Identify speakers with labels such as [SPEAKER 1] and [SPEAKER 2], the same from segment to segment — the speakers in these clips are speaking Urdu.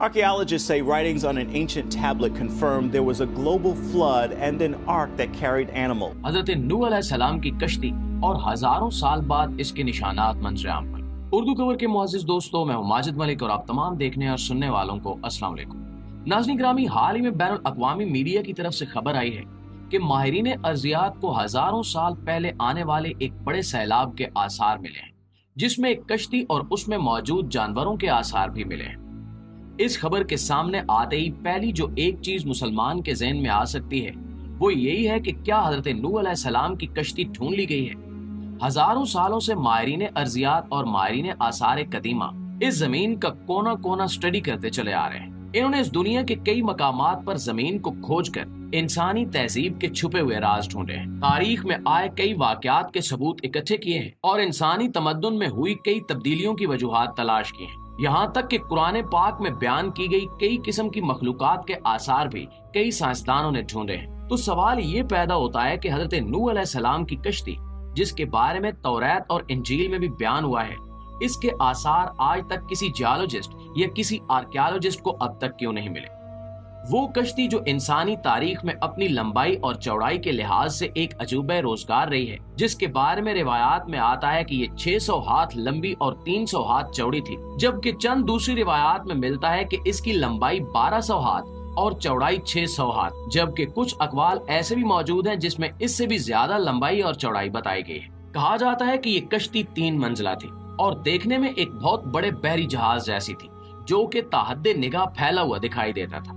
[SPEAKER 1] Archaeologists say writings on an ancient tablet confirmed there was a global flood and an ark that carried animals.
[SPEAKER 2] حضرت نوح علیہ السلام کی کشتی اور ہزاروں سال بعد اس کے نشانات منظر عام پر۔ اردو کور کے معزز دوستوں، میں ہوں ماجد ملک اور آپ تمام دیکھنے اور سننے والوں کو السلام علیکم۔ ناظرین گرامی، حال ہی میں بین الاقوامی میڈیا کی طرف سے خبر آئی ہے کہ ماہرین ارضیات کو ہزاروں سال پہلے آنے والے ایک بڑے سیلاب کے آثار ملے ہیں، جس میں ایک کشتی اور اس میں موجود جانوروں کے آثار بھی ملے ہیں۔ اس خبر کے سامنے آتے ہی پہلی جو ایک چیز مسلمان کے ذہن میں آ سکتی ہے وہ یہی ہے کہ کیا حضرت نوح علیہ السلام کی کشتی ڈھونڈ لی گئی ہے؟ ہزاروں سالوں سے ماہرین ارضیات اور ماہرین آثار قدیمہ اس زمین کا کونا کونا سٹڈی کرتے چلے آ رہے ہیں۔ انہوں نے اس دنیا کے کئی مقامات پر زمین کو کھوج کر انسانی تہذیب کے چھپے ہوئے راز ڈھونڈے ہیں، تاریخ میں آئے کئی واقعات کے ثبوت اکٹھے کیے ہیں اور انسانی تمدن میں ہوئی کئی تبدیلیوں کی وجوہات تلاش کی ہیں۔ یہاں تک کہ قرآن پاک میں بیان کی گئی کئی قسم کی مخلوقات کے آثار بھی کئی سائنسدانوں نے ڈھونڈے ہیں۔ تو سوال یہ پیدا ہوتا ہے کہ حضرت نوح علیہ السلام کی کشتی، جس کے بارے میں توریت اور انجیل میں بھی بیان ہوا ہے، اس کے آثار آج تک کسی جیولوجسٹ یا کسی آرکیالوجسٹ کو اب تک کیوں نہیں ملے؟ وہ کشتی جو انسانی تاریخ میں اپنی لمبائی اور چوڑائی کے لحاظ سے ایک عجوبہ روزگار رہی ہے، جس کے بارے میں روایات میں آتا ہے کہ یہ 600 ہاتھ لمبی اور 300 ہاتھ چوڑی تھی، جبکہ چند دوسری روایات میں ملتا ہے کہ اس کی لمبائی 1200 ہاتھ اور چوڑائی 600 ہاتھ، جبکہ کچھ اقوال ایسے بھی موجود ہیں جس میں اس سے بھی زیادہ لمبائی اور چوڑائی بتائی گئی ہے۔ کہا جاتا ہے کہ یہ کشتی 3 منزلہ تھی اور دیکھنے میں ایک بہت بڑے بحری جہاز جیسی تھی، جو کہ تاحد نگاہ پھیلا ہوا دکھائی دیتا تھا۔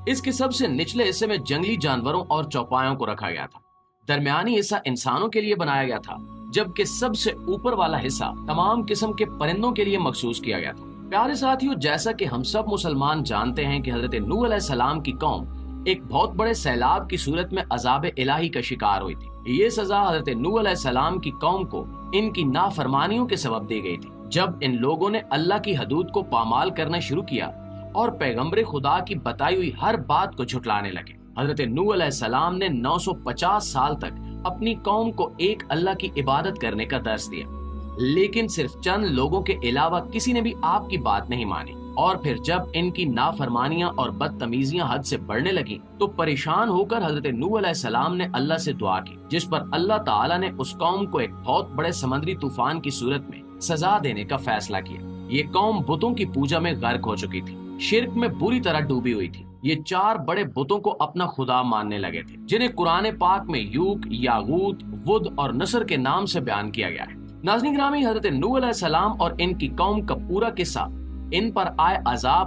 [SPEAKER 2] اس کے سب سے نچلے حصے میں جنگلی جانوروں اور چوپایوں کو رکھا گیا تھا، درمیانی حصہ انسانوں کے لیے بنایا گیا تھا، جبکہ سب سے اوپر والا حصہ تمام قسم کے پرندوں کے لیے مخصوص کیا گیا تھا۔ پیارے ساتھیوں، جیسا کہ ہم سب مسلمان جانتے ہیں کہ حضرت نوح علیہ السلام کی قوم ایک بہت بڑے سیلاب کی صورت میں عذاب الہی کا شکار ہوئی تھی۔ یہ سزا حضرت نوح علیہ السلام کی قوم کو ان کی نافرمانیوں کے سبب دی گئی تھی، جب ان لوگوں نے اللہ کی حدود کو پامال کرنا شروع کیا اور پیغمبر خدا کی بتائی ہوئی ہر بات کو جھٹلانے لگے۔ حضرت نوح علیہ السلام نے 950 سال تک اپنی قوم کو ایک اللہ کی عبادت کرنے کا درس دیا، لیکن صرف چند لوگوں کے علاوہ کسی نے بھی آپ کی بات نہیں مانی، اور پھر جب ان کی نافرمانیاں اور بدتمیزیاں حد سے بڑھنے لگیں تو پریشان ہو کر حضرت نوح علیہ السلام نے اللہ سے دعا کی، جس پر اللہ تعالیٰ نے اس قوم کو ایک بہت بڑے سمندری طوفان کی صورت میں سزا دینے کا فیصلہ کیا۔ یہ قوم بتوں کی پوجا میں غرق ہو چکی تھی، شرک میں بری طرح ڈوبی ہوئی تھی۔ یہ 4 بڑے بتوں کو اپنا خدا ماننے لگے تھے، جنہیں قرآن پاک میں یوک، یاغوت، ود اور نصر کے نام سے بیان کیا گیا ہے۔ ناظرین گرامی، حضرت نوح علیہ السلام اور ان کی قوم کا پورا قصہ، ان پر آئے عذاب